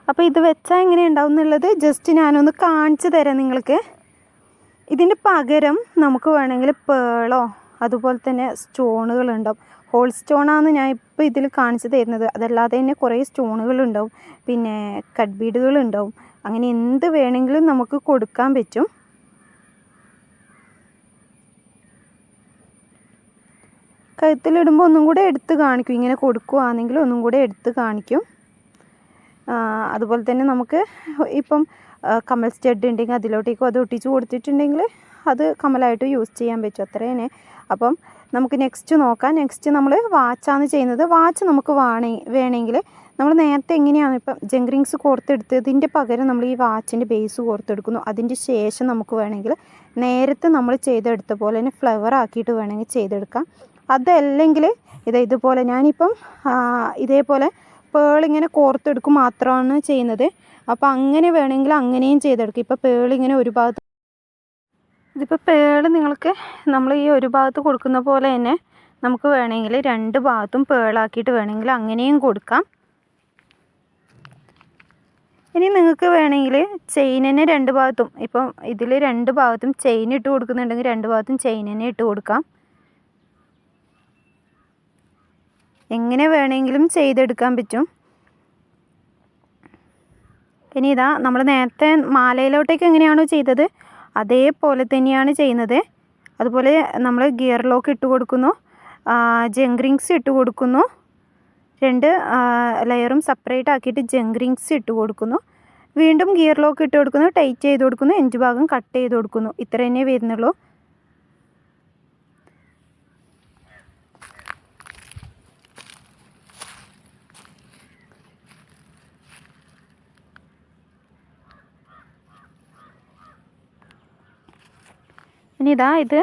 അപ്പോൾ ഇത് വെച്ചാൽ എങ്ങനെ ഉണ്ടാവും എന്നുള്ളത് ജസ്റ്റ് ഞാനൊന്ന് കാണിച്ചു തരാം നിങ്ങൾക്ക്. ഇതിൻ്റെ പകരം നമുക്ക് വേണമെങ്കിൽ പേളോ അതുപോലെ തന്നെ സ്റ്റോണുകളുണ്ടാവും. ഹോൾ സ്റ്റോണാണ് ഞാൻ ഇപ്പോൾ ഇതിൽ കാണിച്ചു തരുന്നത്. അതല്ലാതെ തന്നെ കുറേ സ്റ്റോണുകളുണ്ടാവും, പിന്നെ കട്ട് ബീഡുകളുണ്ടാവും. അങ്ങനെ എന്ത് വേണമെങ്കിലും നമുക്ക് കൊടുക്കാൻ പറ്റും. കഴുത്തിലിടുമ്പോൾ ഒന്നും കൂടെ എടുത്ത് കാണിക്കും. ഇങ്ങനെ കൊടുക്കുകയാണെങ്കിൽ ഒന്നും കൂടെ എടുത്ത് കാണിക്കും. അതുപോലെ തന്നെ നമുക്ക് ഇപ്പം കമ്മൽ സ്റ്റഡ് ഉണ്ടെങ്കിൽ അതിലോട്ടേക്കും അത് ഒട്ടിച്ച് കൊടുത്തിട്ടുണ്ടെങ്കിൽ അത് കമ്മലായിട്ട് യൂസ് ചെയ്യാൻ പറ്റും. അത്ര തന്നെ. അപ്പം നമുക്ക് നെക്സ്റ്റ് നോക്കാം. നെക്സ്റ്റ് നമ്മൾ വാച്ചാണ് ചെയ്യുന്നത്. വാച്ച് നമുക്ക് വേണമെങ്കിൽ നമ്മൾ നേരത്തെ എങ്ങനെയാണ് ഇപ്പം ജംഗ്രിങ്സ് കോർത്തെടുത്തതിൻ്റെ പകരം നമ്മൾ ഈ വാച്ചിൻ്റെ ബേസ് കോർത്തെടുക്കുന്നു. അതിൻ്റെ ശേഷം നമുക്ക് വേണമെങ്കിൽ നേരത്തെ നമ്മൾ ചെയ്തെടുത്ത പോലെ തന്നെ ഫ്ലവർ ആക്കിയിട്ട് വേണമെങ്കിൽ ചെയ്തെടുക്കാം. അതല്ലെങ്കിൽ ഇതുപോലെ ഞാനിപ്പം ഇതേപോലെ പേളിങ്ങനെ കോർത്തെടുക്കും മാത്രമാണ് ചെയ്യുന്നത്. അപ്പോൾ അങ്ങനെ വേണമെങ്കിൽ അങ്ങനെയും ചെയ്തെടുക്കും. ഇപ്പോൾ പേളിങ്ങനെ ഒരു ഭാഗത്ത്, ഇതിപ്പോൾ പേള് നിങ്ങൾക്ക് നമ്മൾ ഈ ഒരു ഭാഗത്ത് കൊടുക്കുന്ന പോലെ തന്നെ നമുക്ക് വേണമെങ്കിൽ രണ്ട് ഭാഗത്തും പേളാക്കിയിട്ട് വേണമെങ്കിൽ അങ്ങനെയും കൊടുക്കാം. ഇനി നിങ്ങൾക്ക് വേണമെങ്കിൽ ചെയിനിനെ രണ്ട് ഭാഗത്തും, ഇപ്പം ഇതിൽ രണ്ട് ഭാഗത്തും ചെയിൻ ഇട്ട് കൊടുക്കുന്നുണ്ടെങ്കിൽ രണ്ട് ഭാഗത്തും ചെയിനിനെ ഇട്ട് കൊടുക്കാം. എങ്ങനെ വേണമെങ്കിലും ചെയ്തെടുക്കാൻ പറ്റും. ഇനി ഇതാ നമ്മൾ നേരത്തെ മാലയിലോട്ടേക്ക് എങ്ങനെയാണോ ചെയ്തത് അതേപോലെ തന്നെയാണ് ചെയ്യുന്നത്. അതുപോലെ നമ്മൾ ഗിയർ ലോക്ക് ഇട്ട് കൊടുക്കുന്നു, ജംഗ്രിങ്സ് ഇട്ട് കൊടുക്കുന്നു. രണ്ട് ലെയറും സെപ്പറേറ്റ് ആക്കിയിട്ട് ജംഗ്രിങ്സ് ഇട്ട് കൊടുക്കുന്നു. വീണ്ടും ഗിയർ ലോക്ക് ഇട്ട് കൊടുക്കുന്നു, ടൈറ്റ് ചെയ്ത് കൊടുക്കുന്നു, എൻഡ് ഭാഗം കട്ട് ചെയ്ത് കൊടുക്കുന്നു. ഇത്ര തന്നെ വരുന്നുള്ളൂ. ഇനി ഇതാ ഇത്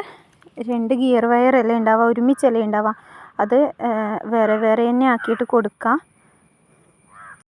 രണ്ട് ഗിയർ വയറല്ലേ ഉണ്ടാവുക, ഒരുമിച്ചല്ലേ ഉണ്ടാവുക. അത് വേറെ വേറെ തന്നെ ആക്കിയിട്ട് കൊടുക്കുക.